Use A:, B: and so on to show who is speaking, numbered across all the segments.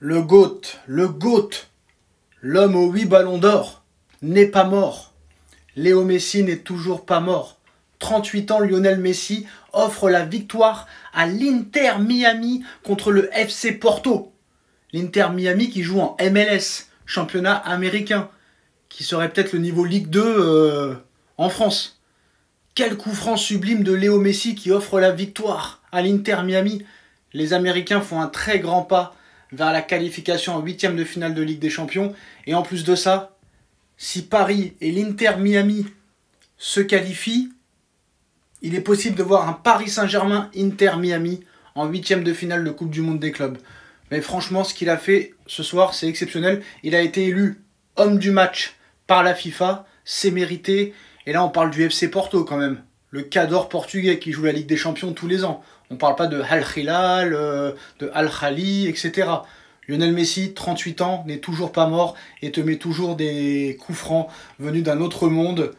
A: Le GOAT, l'homme aux 8 ballons d'or, n'est pas mort. Léo Messi n'est toujours pas mort. 38 ans, Lionel Messi offre la victoire à l'Inter Miami contre le FC Porto. L'Inter Miami qui joue en MLS, championnat américain, qui serait peut-être le niveau Ligue 2 en France. Quel coup franc sublime de Léo Messi qui offre la victoire à l'Inter Miami. Les Américains font un très grand pas vers la qualification en 8e de finale de Ligue des Champions. Et en plus de ça, si Paris et l'Inter Miami se qualifient, il est possible de voir un Paris Saint-Germain-Inter Miami en 8e de finale de Coupe du Monde des clubs. Mais franchement, ce qu'il a fait ce soir, c'est exceptionnel. Il a été élu homme du match par la FIFA, c'est mérité. Et là, on parle du FC Porto quand même. Le Cador portugais qui joue la Ligue des Champions tous les ans. On ne parle pas de Al Hilal, de Al Khali, etc. Lionel Messi, 38 ans, n'est toujours pas mort et te met toujours des coups francs venus d'un autre monde.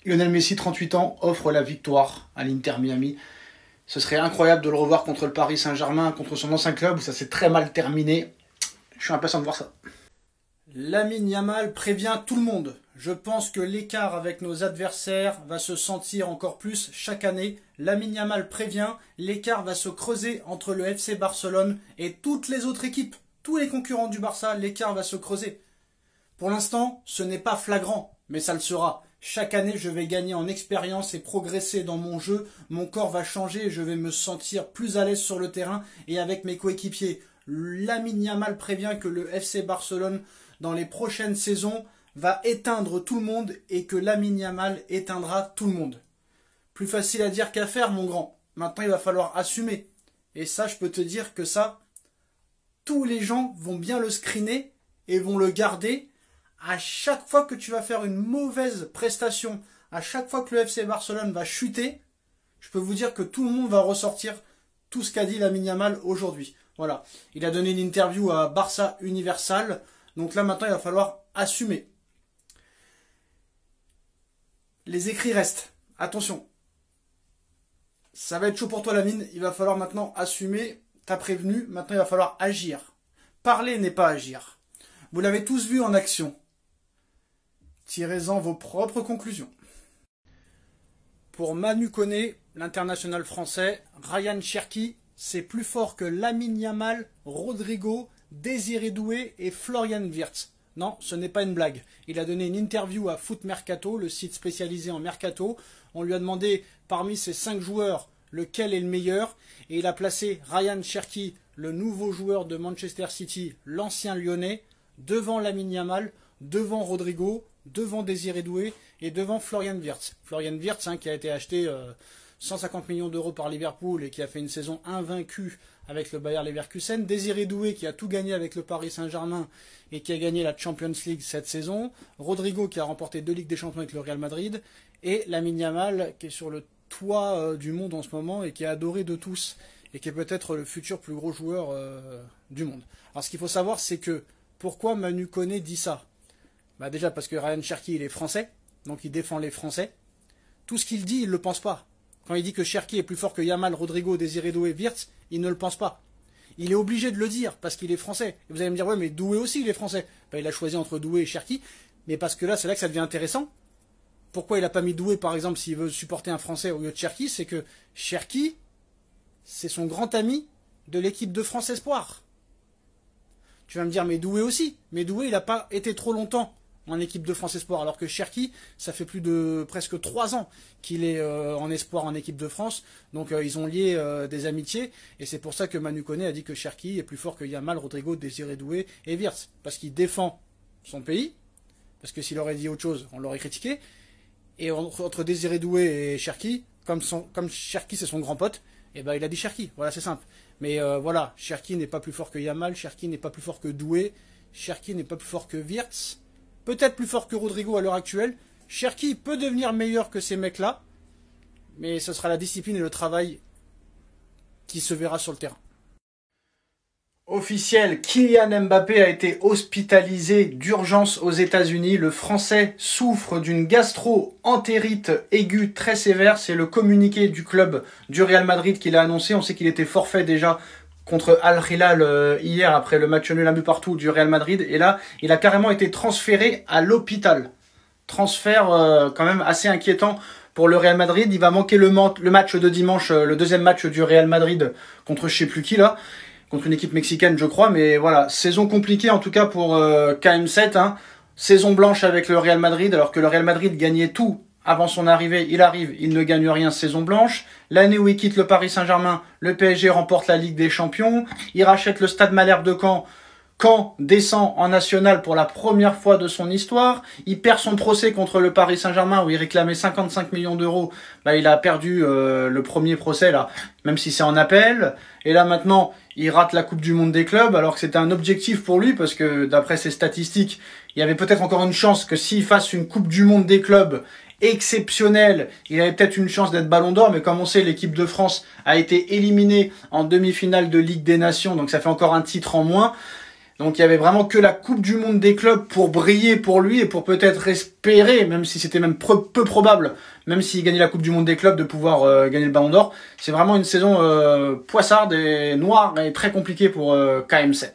A: Lionel Messi, 38 ans, offre la victoire à l'Inter Miami. Ce serait incroyable de le revoir contre le Paris Saint-Germain, contre son ancien club où ça s'est très mal terminé. Je suis impatient de voir ça. Lamine Yamal prévient tout le monde. Je pense que l'écart avec nos adversaires va se sentir encore plus chaque année. Lamine Yamal prévient, l'écart va se creuser entre le FC Barcelone et toutes les autres équipes. Tous les concurrents du Barça, l'écart va se creuser. Pour l'instant, ce n'est pas flagrant, mais ça le sera. Chaque année, je vais gagner en expérience et progresser dans mon jeu. Mon corps va changer et je vais me sentir plus à l'aise sur le terrain et avec mes coéquipiers. Lamine Yamal prévient que le FC Barcelone, dans les prochaines saisons, va éteindre tout le monde et que Lamine Yamal éteindra tout le monde. Plus facile à dire qu'à faire, mon grand. Maintenant, il va falloir assumer. Et ça, je peux te dire que ça, tous les gens vont bien le screener et vont le garder. À chaque fois que tu vas faire une mauvaise prestation, à chaque fois que le FC Barcelone va chuter, je peux vous dire que tout le monde va ressortir tout ce qu'a dit Lamine Yamal aujourd'hui. Voilà, il a donné une interview à Barça Universal, donc là maintenant il va falloir assumer. Les écrits restent, attention. Ça va être chaud pour toi Lamine, il va falloir maintenant assumer, t'as prévenu, maintenant il va falloir agir. Parler n'est pas agir. Vous l'avez tous vu en action. Tirez-en vos propres conclusions. Pour Manu Koné, l'international français, Ryan Cherki, c'est plus fort que Lamine Yamal, Rodrigo, Désiré Doué et Florian Wirtz. Non, ce n'est pas une blague. Il a donné une interview à Foot Mercato, le site spécialisé en mercato. On lui a demandé parmi ces 5 joueurs lequel est le meilleur. Et il a placé Ryan Cherki, le nouveau joueur de Manchester City, l'ancien lyonnais, devant Lamine Yamal, devant Rodrigo, devant Désiré Doué et devant Florian Wirtz. Florian Wirtz qui a été acheté 150 millions d'euros par Liverpool et qui a fait une saison invaincue avec le Bayer Leverkusen. Désiré Doué qui a tout gagné avec le Paris Saint-Germain et qui a gagné la Champions League cette saison. Rodrigo qui a remporté 2 Ligues des Champions avec le Real Madrid. Et Lamine Yamal qui est sur le toit du monde en ce moment et qui est adoré de tous et qui est peut-être le futur plus gros joueur du monde. Alors ce qu'il faut savoir, c'est que pourquoi Manu Koné dit ça? Bah déjà parce que Ryan Cherki il est français, donc il défend les Français. Tout ce qu'il dit, il ne le pense pas. Quand il dit que Cherki est plus fort que Yamal, Rodrigo, Désiré Doué, Wirtz, il ne le pense pas. Il est obligé de le dire parce qu'il est français. Et vous allez me dire, ouais mais Doué aussi il est français. Bah, il a choisi entre Doué et Cherki, mais parce que là c'est là que ça devient intéressant. Pourquoi il n'a pas mis Doué par exemple s'il veut supporter un français au lieu de Cherki? C'est que Cherki, c'est son grand ami de l'équipe de France Espoir. Tu vas me dire, mais Doué aussi. Mais Doué, il n'a pas été trop longtemps en équipe de France Espoir, alors que Cherki, ça fait plus de presque 3 ans qu'il est en espoir en équipe de France. Donc ils ont lié des amitiés, et c'est pour ça que Manu Koné a dit que Cherki est plus fort que Yamal, Rodrigo, Désiré Doué et Wirtz. Parce qu'il défend son pays, parce que s'il aurait dit autre chose, on l'aurait critiqué. Et entre Désiré Doué et Cherki, comme Cherki c'est son grand pote, et ben il a dit Cherki, voilà c'est simple. Mais voilà, Cherki n'est pas plus fort que Yamal, Cherki n'est pas plus fort que Doué, Cherki n'est pas plus fort que Wirtz, peut-être plus fort que Rodrigo à l'heure actuelle. Cherki peut devenir meilleur que ces mecs-là, mais ce sera la discipline et le travail qui se verra sur le terrain. Officiel, Kylian Mbappé a été hospitalisé d'urgence aux États-Unis. Le Français souffre d'une gastro-entérite aiguë très sévère. C'est le communiqué du club du Real Madrid qui l'a annoncé. On sait qu'il était forfait déjà contre Al Hilal hier après le match nul 1 but partout du Real Madrid. Et là, il a carrément été transféré à l'hôpital. Transfert quand même assez inquiétant pour le Real Madrid. Il va manquer le match de dimanche, le deuxième match du Real Madrid contre je sais plus qui là. Contre une équipe mexicaine je crois. Mais voilà, saison compliquée en tout cas pour KM7. Hein. Saison blanche avec le Real Madrid alors que le Real Madrid gagnait tout. Avant son arrivée, il arrive, il ne gagne rien, saison blanche. L'année où il quitte le Paris Saint-Germain, le PSG remporte la Ligue des Champions. Il rachète le Stade Malherbe de Caen. Caen descend en national pour la première fois de son histoire. Il perd son procès contre le Paris Saint-Germain où il réclamait 55 millions d'euros. Bah, il a perdu le premier procès là, même si c'est en appel. Et là maintenant, il rate la Coupe du Monde des clubs alors que c'était un objectif pour lui parce que d'après ses statistiques, il y avait peut-être encore une chance que s'il fasse une Coupe du Monde des clubs exceptionnel, il avait peut-être une chance d'être Ballon d'Or, mais comme on sait, l'équipe de France a été éliminée en demi-finale de Ligue des Nations, donc ça fait encore un titre en moins. Donc il y avait vraiment que la Coupe du Monde des clubs pour briller pour lui et pour peut-être espérer, même si c'était même peu probable, même s'il gagnait la Coupe du Monde des clubs, de pouvoir gagner le Ballon d'Or. C'est vraiment une saison poissarde et noire et très compliquée pour KM7.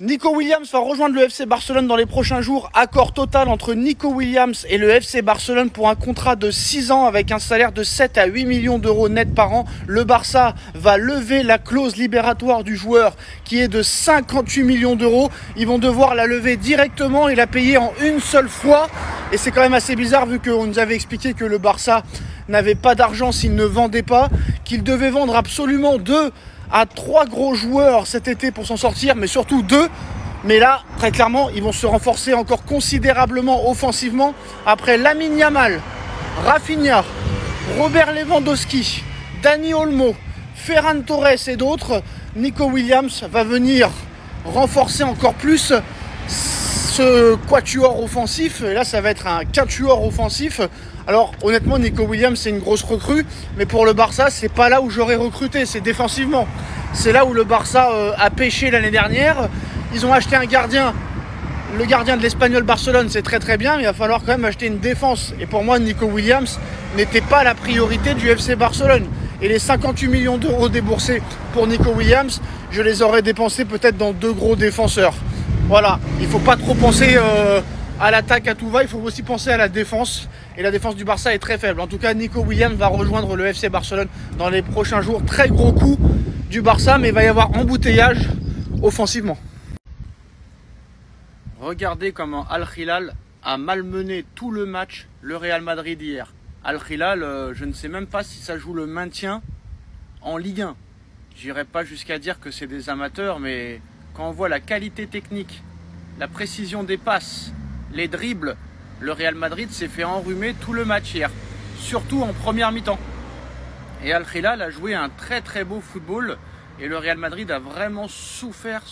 A: Nico Williams va rejoindre le FC Barcelone dans les prochains jours. Accord total entre Nico Williams et le FC Barcelone pour un contrat de 6 ans avec un salaire de 7 à 8 millions d'euros net par an. Le Barça va lever la clause libératoire du joueur qui est de 58 millions d'euros. Ils vont devoir la lever directement et la payer en une seule fois. Et c'est quand même assez bizarre vu qu'on nous avait expliqué que le Barça n'avait pas d'argent s'il ne vendait pas, qu'il devait vendre absolument 2 à 3 gros joueurs cet été pour s'en sortir, mais surtout 2. Mais là, très clairement, ils vont se renforcer encore considérablement offensivement. Après Lamine Yamal, Rafinha, Robert Lewandowski, Dani Olmo, Ferran Torres et d'autres, Nico Williams va venir renforcer encore plus ce quatuor offensif. Et là, ça va être un quatuor offensif. Alors honnêtement, Nico Williams c'est une grosse recrue, mais pour le Barça c'est pas là où j'aurais recruté, c'est défensivement. C'est là où le Barça a pêché l'année dernière. Ils ont acheté un gardien, le gardien de l'Espagnol Barcelone, c'est très bien, mais il va falloir quand même acheter une défense. Et pour moi, Nico Williams n'était pas la priorité du FC Barcelone. Et les 58 millions d'euros déboursés pour Nico Williams, je les aurais dépensés peut-être dans 2 gros défenseurs. Voilà, il ne faut pas trop penser à l'attaque à tout va, il faut aussi penser à la défense. Et la défense du Barça est très faible. En tout cas, Nico Williams va rejoindre le FC Barcelone dans les prochains jours. Très gros coup du Barça, mais il va y avoir embouteillage offensivement. Regardez comment Al Hilal a malmené tout le match le Real Madrid hier. Al Hilal, je ne sais même pas si ça joue le maintien en Ligue 1. J'irai pas jusqu'à dire que c'est des amateurs, mais quand on voit la qualité technique, la précision des passes, les dribbles, le Real Madrid s'est fait enrhumer tout le match hier, surtout en première mi-temps. Et Al Hilal a joué un très beau football et le Real Madrid a vraiment souffert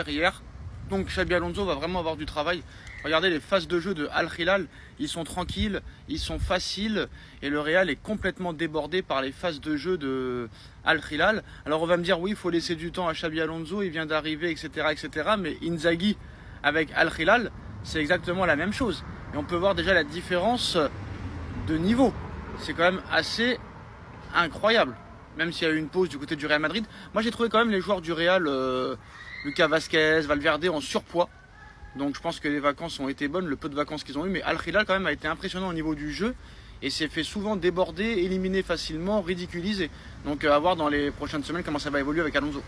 A: hier. Donc Xabi Alonso va vraiment avoir du travail. Regardez les phases de jeu de Al Hilal, ils sont tranquilles, ils sont faciles et le Real est complètement débordé par les phases de jeu de Al Hilal. Alors on va me dire oui, il faut laisser du temps à Xabi Alonso, il vient d'arriver, etc. Mais Inzaghi avec Al Hilal, c'est exactement la même chose. Et on peut voir déjà la différence de niveau. C'est quand même assez incroyable. Même s'il y a eu une pause du côté du Real Madrid. Moi j'ai trouvé quand même les joueurs du Real, Lucas Vazquez, Valverde en surpoids. Donc je pense que les vacances ont été bonnes, le peu de vacances qu'ils ont eu. Mais Al Hilal quand même a été impressionnant au niveau du jeu. Et s'est fait souvent déborder, éliminer facilement, ridiculiser. Donc à voir dans les prochaines semaines comment ça va évoluer avec Alonso.